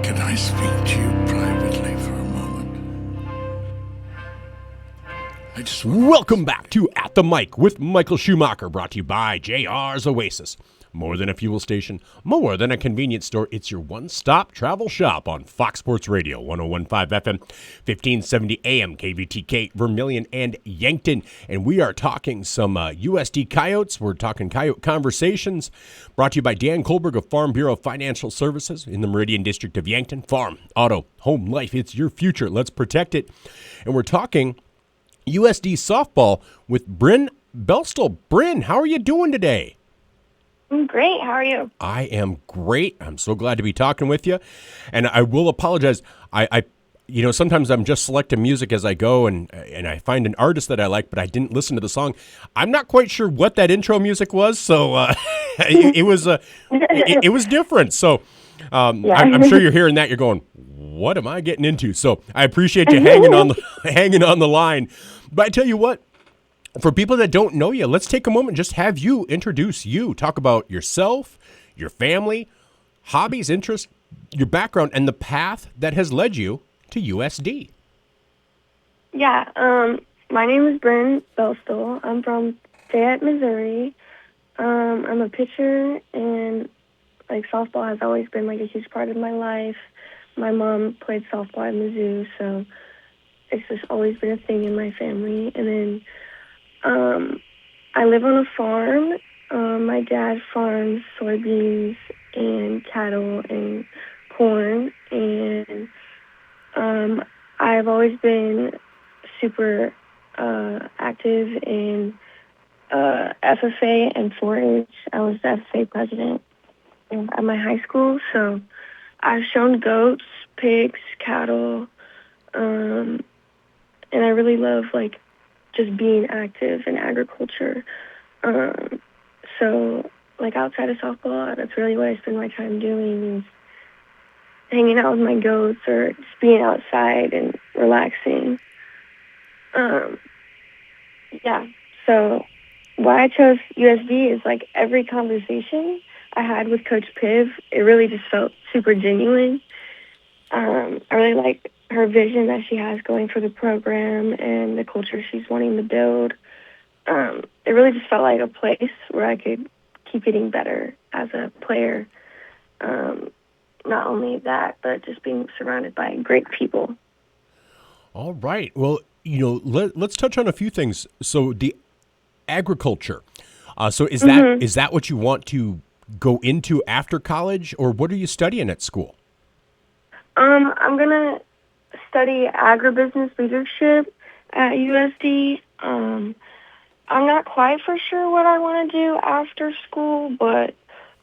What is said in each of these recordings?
Can I speak to you privately for a moment? Welcome back to At the Mic with Michael Schumacher, brought to you by JR's Oasis. More than a fuel station, more than a convenience store, it's your one-stop travel shop on Fox Sports Radio, 101.5 FM, 1570 AM, KVTK, Vermilion, and Yankton. And we are talking some USD Coyotes. We're talking Coyote Conversations, brought to you by Dan Kohlberg of Farm Bureau Financial Services in the Meridian District of Yankton. Farm, auto, home, life, it's your future. Let's protect it. And we're talking USD softball with Brynn Belstle. Brynn, how are you doing today? I'm great. How are you? I am great. I'm so glad to be talking with you. And I will apologize. I sometimes I'm just selecting music as I go and I find an artist that I like, but I didn't listen to the song. I'm not quite sure what that intro music was, so it was different. So I'm sure you're hearing that. You're going, what am I getting into? So I appreciate you hanging on the line. But I tell you what, for people that don't know you, let's take a moment and just have you introduce you. Talk about yourself, your family, hobbies, interests, your background, and the path that has led you to USD. Yeah, my name is Brynn Belstle. I'm from Fayette, Missouri. I'm a pitcher, and softball has always been a huge part of my life. My mom played softball at Mizzou, so it's just always been a thing in my family. And then I live on a farm. My dad farms soybeans and cattle and corn, and I've always been super active in FFA and 4-H. I was the FFA president at my high school, so I've shown goats, pigs, cattle, and I really love just being active in agriculture. So outside of softball, that's really what I spend my time doing, is hanging out with my goats or just being outside and relaxing. Yeah. So why I chose USD is every conversation I had with Coach Piv, it really just felt super genuine. I really like her vision that she has going for the program and the culture she's wanting to build. It really just felt like a place where I could keep getting better as a player. Not only that, but just being surrounded by great people. All right. Well, let's touch on a few things. So the agriculture. So is that what you want to go into after college, or what are you studying at school? I'm gonna study agribusiness leadership at USD. I'm not quite for sure what I want to do after school, but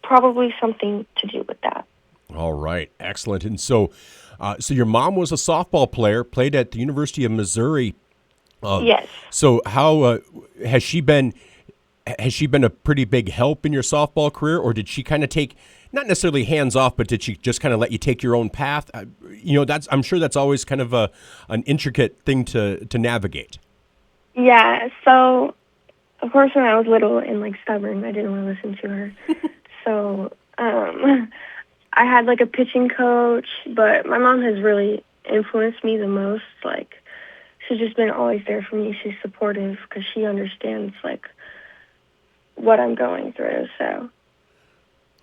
probably something to do with that. All right, excellent. And so your mom was a softball player, played at the University of Missouri. Yes. So how has she been? Has she been a pretty big help in your softball career, or did she kind of take, not necessarily hands off, but did she just kind of let you take your own path? I'm sure that's always kind of an intricate thing to navigate. Yeah. So, of course, when I was little and stubborn, I didn't want to listen to her. So, I had a pitching coach, but my mom has really influenced me the most. She's just been always there for me. She's supportive because she understands what I'm going through. So.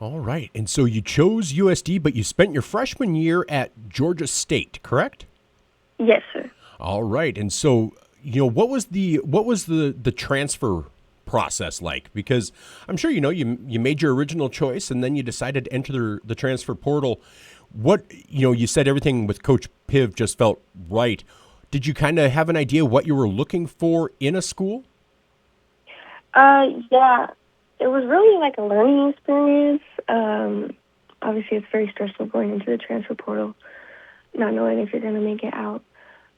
All right. And so you chose USD, but you spent your freshman year at Georgia State, correct? Yes, sir. All right. And so, what was the transfer process like? Because I'm sure you made your original choice and then you decided to enter the transfer portal. What, you said everything with Coach Piv just felt right. Did you kind of have an idea what you were looking for in a school? Yeah, it was really a learning experience. Obviously, it's very stressful going into the transfer portal, not knowing if you're going to make it out.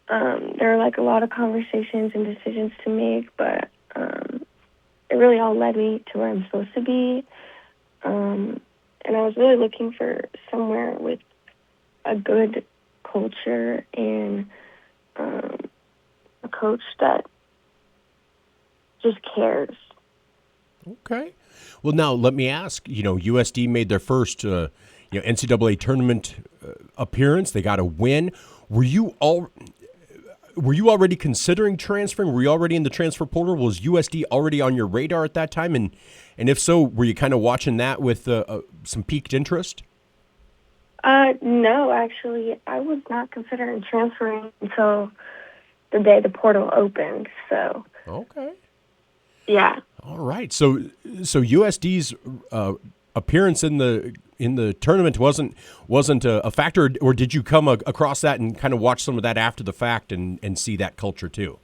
There are a lot of conversations and decisions to make, but it really all led me to where I'm supposed to be. And I was really looking for somewhere with a good culture and a coach that just cares. Okay. Well, now let me ask, USD made their first, NCAA tournament appearance. They got a win. Were you already considering transferring? Were you already in the transfer portal? Was USD already on your radar at that time? And if so, were you kind of watching that with some piqued interest? No, actually, I was not considering transferring until the day the portal opened. So. Okay. Yeah. All right. So USD's appearance in the tournament wasn't a factor, or did you come across that and kind of watch some of that after the fact and see that culture too?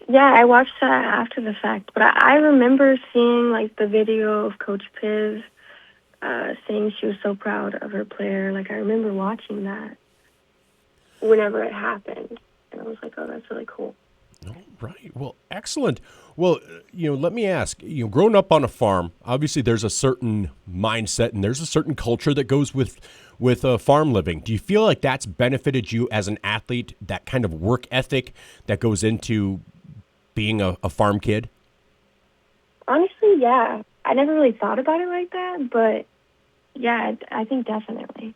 Yeah, I watched that after the fact, but I remember seeing like the video of Coach Piv saying she was so proud of her player. Like I remember watching that whenever it happened, and I was like, "Oh, that's really cool." All right. Well, excellent. Well, let me ask, growing up on a farm, obviously there's a certain mindset and there's a certain culture that goes with farm living. Do you feel like that's benefited you as an athlete, that kind of work ethic that goes into being a farm kid? Honestly, yeah. I never really thought about it like that, but yeah, I think definitely.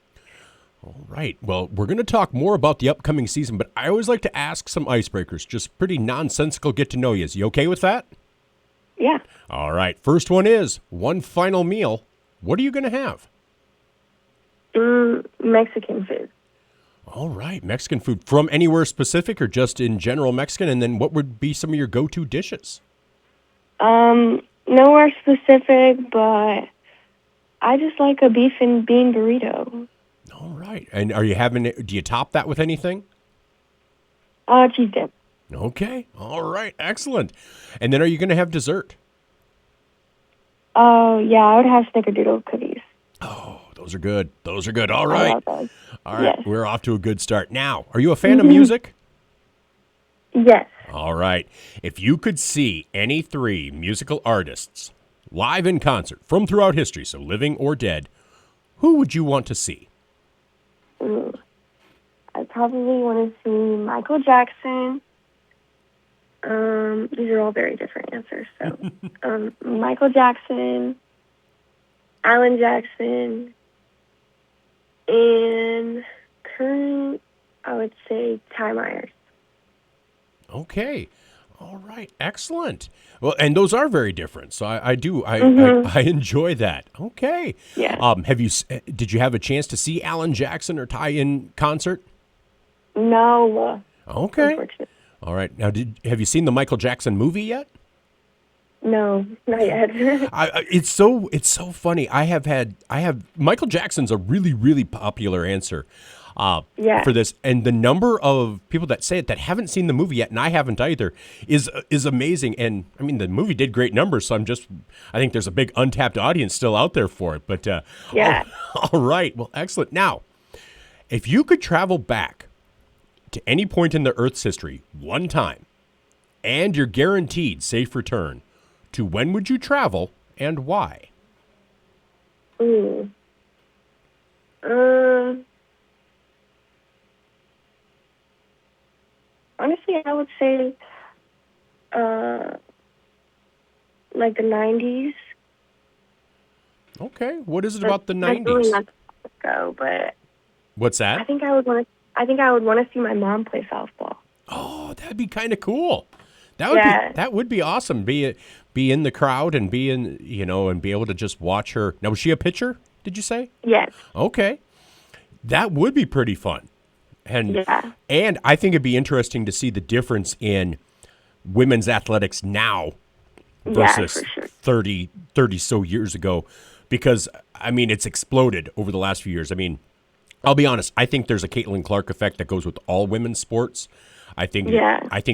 All right. Well, we're going to talk more about the upcoming season, but I always like to ask some icebreakers, just pretty nonsensical get to know yous. You okay with that? Yeah. All right. First one is one final meal. What are you going to have? Mexican food. All right. Mexican food from anywhere specific or just in general Mexican? And then what would be some of your go-to dishes? Nowhere specific, but I just like a beef and bean burrito. All right. And do you top that with anything? Cheese dip. Okay. All right. Excellent. And then are you going to have dessert? Oh, yeah, I would have snickerdoodle cookies. Oh, those are good. Those are good. All I right. love those. All right. Yes. We're off to a good start. Now, are you a fan of music? Yes. All right. If you could see any three musical artists live in concert from throughout history, so living or dead, who would you want to see? I probably want to see Michael Jackson. These are all very different answers. So, Michael Jackson, Alan Jackson, and current, I would say Ty Myers. Okay. All right. Excellent. Well, and those are very different. So I enjoy that. Okay. Yeah. Did you have a chance to see Alan Jackson or Ty in concert? No. Okay. All right. Now, have you seen the Michael Jackson movie yet? No, not yet. It's so funny. Michael Jackson's a really, really popular answer. For this, and the number of people that say it that haven't seen the movie yet, and I haven't either, is amazing. And I mean, the movie did great numbers, so I think there's a big untapped audience still out there for it. But yeah. All right, well, excellent. Now, if you could travel back to any point in the Earth's history one time, and you're guaranteed safe return, to when would you travel and why? Honestly, I would say, like the 90s. Okay, what is it about the 90s? That's really not go, but what's that? I think I would want to see my mom play softball. Oh, that'd be kind of cool. That would be awesome. Be in the crowd and and be able to just watch her. Now, was she a pitcher? Did you say? Yes. Okay, that would be pretty fun. And I think it'd be interesting to see the difference in women's athletics now versus 30 so years ago, because I mean it's exploded over the last few years. I mean, I'll be honest, I think there's a Caitlin Clark effect that goes with all women's sports. I think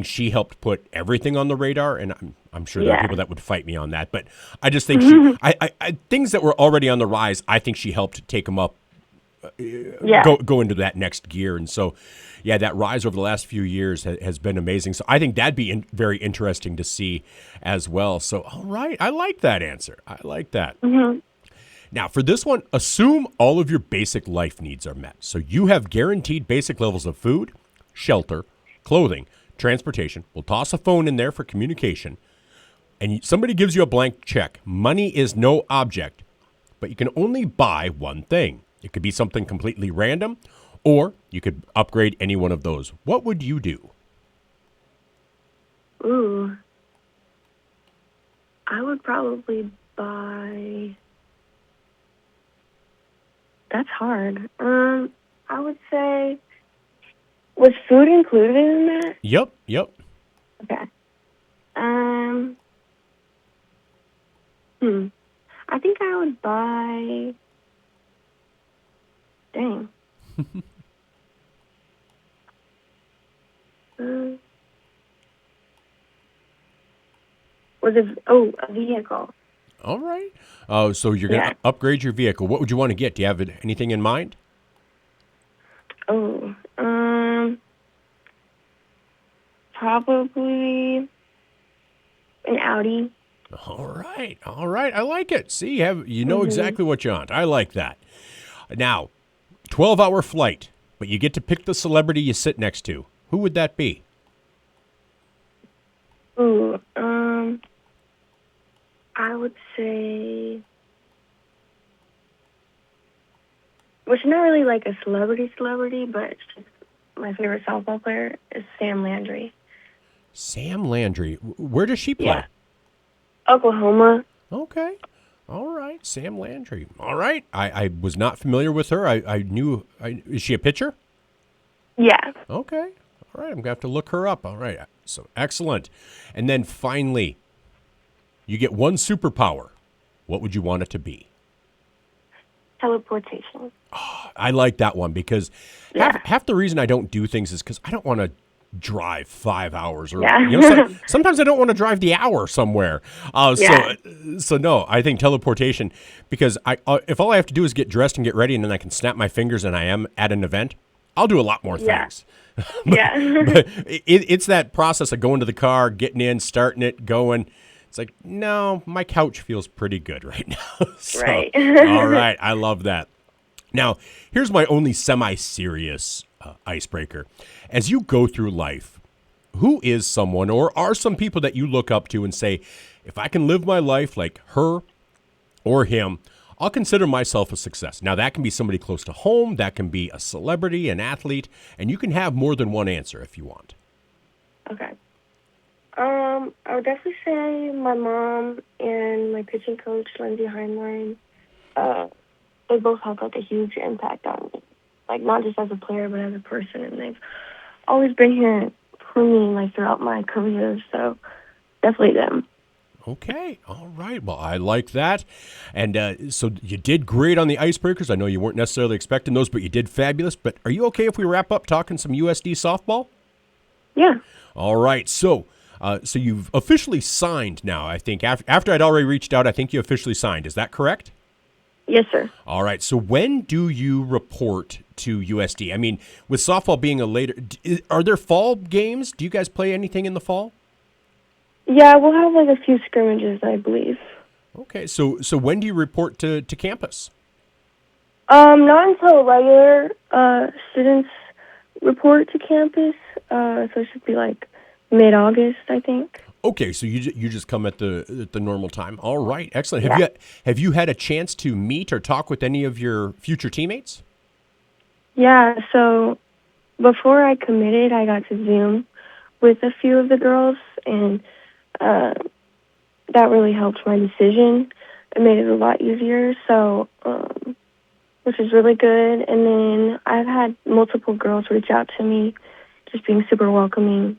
she helped put everything on the radar, and I'm sure there are people that would fight me on that, but I just think I things that were already on the rise, I think she helped take them up. Go into that next gear. And so, that rise over the last few years has been amazing. So I think that'd be very interesting to see as well. So, all right. I like that answer. I like that. Mm-hmm. Now, for this one, assume all of your basic life needs are met. So you have guaranteed basic levels of food, shelter, clothing, transportation. We'll toss a phone in there for communication. And somebody gives you a blank check. Money is no object, but you can only buy one thing. It could be something completely random, or you could upgrade any one of those. What would you do? Ooh, I would probably buy. That's hard. I would say, was food included in that? Yep, yep. Okay. Um, I think I would buy. Dang. Was it? Oh, a vehicle. All right. So you're going Yeah. to upgrade your vehicle. What would you want to get? Do you have anything in mind? Oh, probably an Audi. All right. All right. I like it. See, you know exactly what you want. I like that. Now, 12-hour flight, but you get to pick the celebrity you sit next to. Who would that be? Ooh, I would say, well, she's not really like a celebrity, but it's just my favorite softball player is Sam Landry. Sam Landry. Where does she play? Yeah. Oklahoma. Okay. All right. Sam Landry. All right. I was not familiar with her. I knew. Is she a pitcher? Yeah. Okay. All right. I'm going to have to look her up. All right. So excellent. And then finally, you get one superpower. What would you want it to be? Teleportation. I like that one because Yeah. half the reason I don't do things is because I don't want to drive 5 hours or Yeah. sometimes I don't want to drive the hour somewhere. Yeah. So no, I think teleportation because if all I have to do is get dressed and get ready and then I can snap my fingers and I am at an event, I'll do a lot more Yeah. things. Yeah. But it's that process of going to the car, getting in, starting it, going. It's like, no, my couch feels pretty good right now. So, Right. All right. I love that. Now, here's my only semi-serious icebreaker. As you go through life, who is someone or are some people that you look up to and say, if I can live my life like her or him, I'll consider myself a success. Now, that can be somebody close to home. That can be a celebrity, an athlete, and you can have more than one answer if you want. Okay. I would definitely say my mom and my pitching coach, Lindsay Heinlein, they both have like a huge impact on me. Like not just as a player, but as a person, and they've always been here for me, like throughout my career. So definitely them. Okay. All right. Well, I like that. And so you did great on the icebreakers. I know you weren't necessarily expecting those, but you did fabulous. But are you okay if we wrap up talking some USD softball? Yeah. All right. So you've officially signed now, I think. After I'd already reached out, I think you officially signed. Is that correct? Yes, sir. All right. So when do you report to USD? I mean, with softball being a later, are there fall games? Do you guys play anything in the fall? Yeah, we'll have like a few scrimmages, I believe. Okay. So when do you report to campus? Not until regular students report to campus. So it should be like mid-August, I think. Okay, so you just come at the normal time. All right, excellent. Yeah. Have you had a chance to meet or talk with any of your future teammates? Yeah, so before I committed, I got to Zoom with a few of the girls, and that really helped my decision. It made it a lot easier, so which is really good. And then I've had multiple girls reach out to me, just being super welcoming,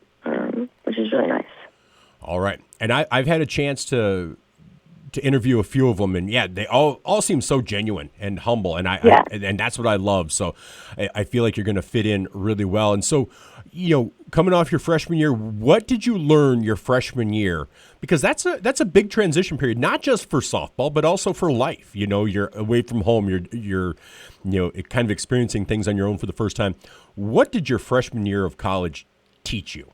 which is really nice. All right, and I've had a chance to interview a few of them, and yeah, they all seem so genuine and humble, and and that's what I love. So I feel like you're going to fit in really well. And so, coming off your freshman year, what did you learn your freshman year? Because that's a big transition period, not just for softball, but also for life. You're away from home. You're kind of experiencing things on your own for the first time. What did your freshman year of college teach you?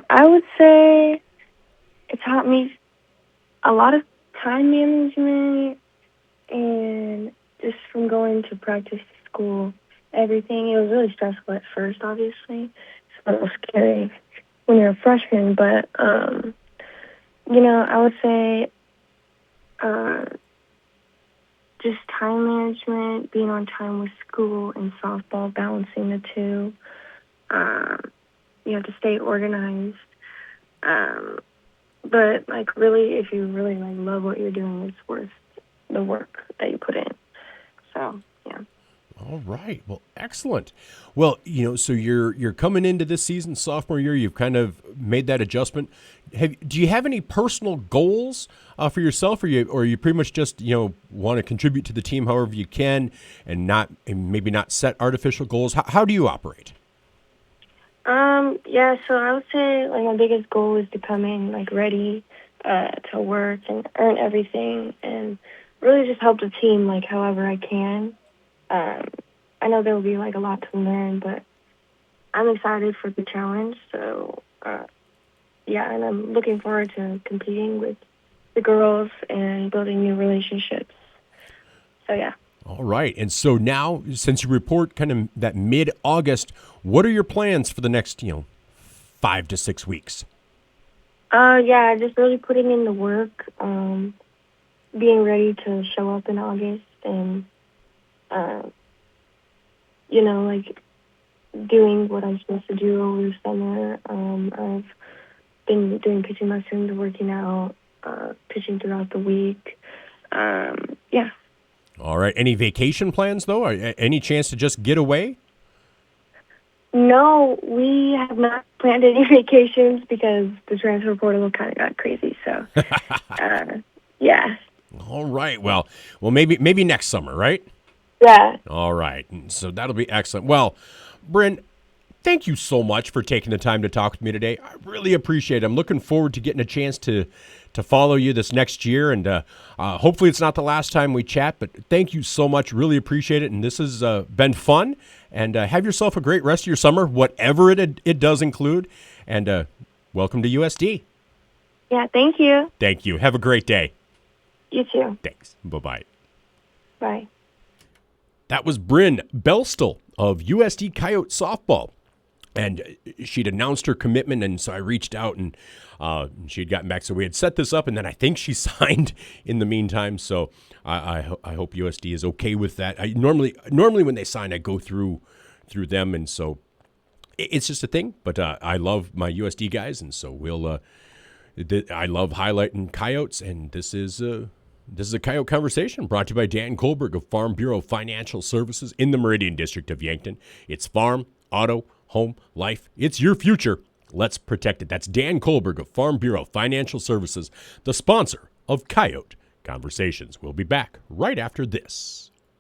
I would say it taught me a lot of time management, and just from going to practice to school, everything. It was really stressful at first, obviously. It's a little scary when you're a freshman, but, I would say just time management, being on time with school and softball, balancing the two. You have to stay organized. But, like, really, if you really, like, love what you're doing, it's worth the work that you put in. So, yeah. All right. Well, excellent. Well, so you're coming into this season, sophomore year. You've kind of made that adjustment. Do you have any personal goals for yourself, or you pretty much just want to contribute to the team however you can, and maybe not set artificial goals? How do you operate? Yeah. So I would say like my biggest goal is to come in like ready to work and earn everything, and really just help the team like however I can. I know there will be like a lot to learn, but I'm excited for the challenge. So, yeah, and I'm looking forward to competing with the girls and building new relationships. So, yeah. All right. And so now, since you report kind of that mid-August, what are your plans for the next, 5 to 6 weeks? Yeah, just really putting in the work, being ready to show up in August and, like doing what I'm supposed to do over the summer. I've been doing pitching lessons, working out, pitching throughout the week. Yeah. All right. Any vacation plans, though? Any chance to just get away? No, we have not planned any vacations because the transfer portal kind of got crazy. So, yeah. All right. Well, maybe next summer, right? Yeah. All right. So that'll be excellent. Well, Brynn, thank you so much for taking the time to talk with me today. I really appreciate it. I'm looking forward to getting a chance to follow you this next year, and hopefully it's not the last time we chat, but thank you so much. Really appreciate it, and this has been fun, and have yourself a great rest of your summer, whatever it does include, and welcome to USD. Yeah, thank you. Thank you. Have a great day. You too. Thanks. Bye-bye. Bye. That was Brynn Belstle of USD Coyote Softball. And she'd announced her commitment, and so I reached out, and she had gotten back. So we had set this up, and then I think she signed in the meantime. So I hope USD is okay with that. I normally when they sign, I go through them, and so it's just a thing. But I love my USD guys, and so I love highlighting coyotes, and this is a Coyote Conversation brought to you by Dan Kohlberg of Farm Bureau Financial Services in the Meridian District of Yankton. It's farm, auto, home, life. It's your future. Let's protect it. That's Dan Kohlberg of Farm Bureau Financial Services, the sponsor of Coyote Conversations. We'll be back right after this.